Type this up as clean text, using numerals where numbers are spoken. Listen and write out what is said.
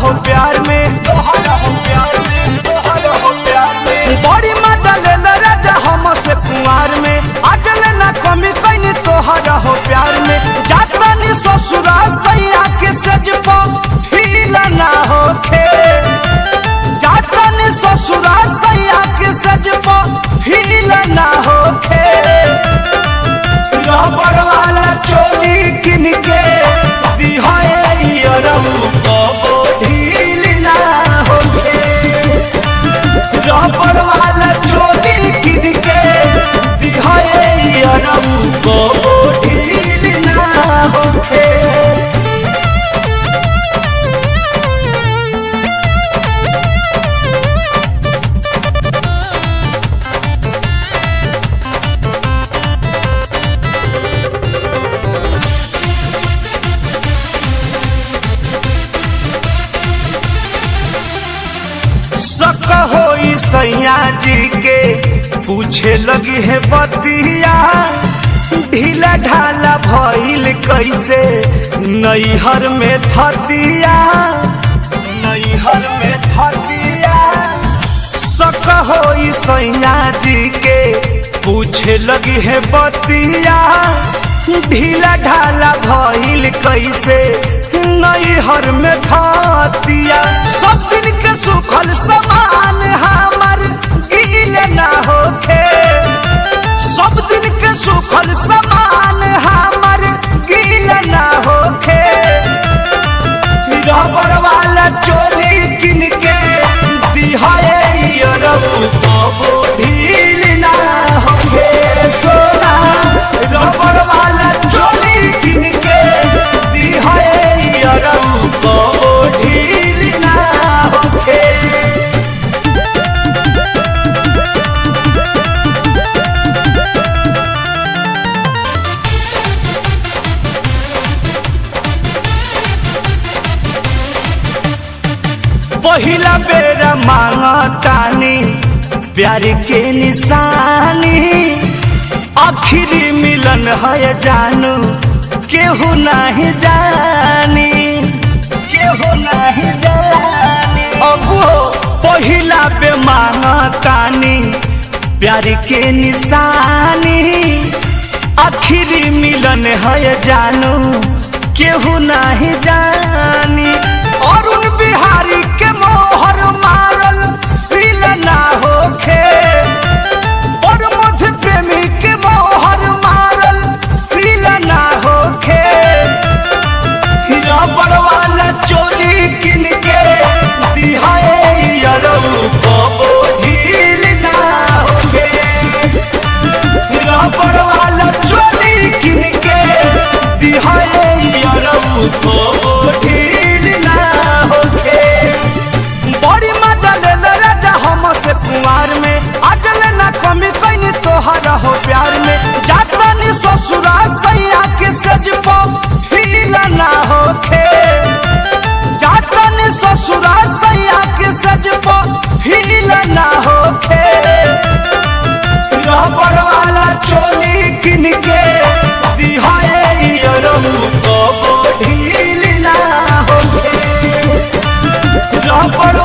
हो प्यार में, तोहरा हो प्यार में, तोहरा हो प्यार में। बड़ी मजा ले राजा हमसे कुंवार में, अगल ना कमी कहीं तोहरा हो प्यार में। जाता नी ससुराल सैया के सज ढीला ना होखे, जाता नी ससुराल सैया के सज ढीला ना होखे। रबड़ वाला चोली किन के रबड़ वाला चोली किन के ढील ना होखे। शक होई सैया जी के पूछे लगी है बतिया, ढीला ढाला भइल कैसे नैहर में थतिया, नैहर में थतिया। शक होई सैया जी के पूछे लगी है बतिया, ढीला ढाला भइल कैसे नैहर में थतिया। सब दिन के सुखल समान हमर गील ना होखे, सब दिन के सुखल समान हमर गील ना होखे। रबड़ वाला चोली किन के ढील ना होखे। सोना रबड़ वाला चोली किन के ढील ना होखे। पहिला बेरा मांगतानी प्यार के निशानी, आखिरी मिलन है जानू केहू नहीं जानी, केहू नहीं जानी। अब पहिला बे मांगतानी प्यार के निशानी, आखिरी मिलन है जानू केहू नहीं जानी। अरुण बिहारी के मोहर मारल सील ना होखे, और मध्य प्रेमी के मोहर मारल सील ना होखे। रबड़ वाला चोली किन के ढील ना होखे, रबड़ वाला चोली किन के ढील ना होखे। बड़ी मजा ले राजा हमसे कुंवार में, अगल ना कमी कहीं तोहरा हो प्यार में। जाता नी ससुराल सैया के सज ढील ना होखे, जाता नी ससुराल सैया के सज ढील ना होखे। रबड़ वाला चोली किन के ढील ना होखे। रबड़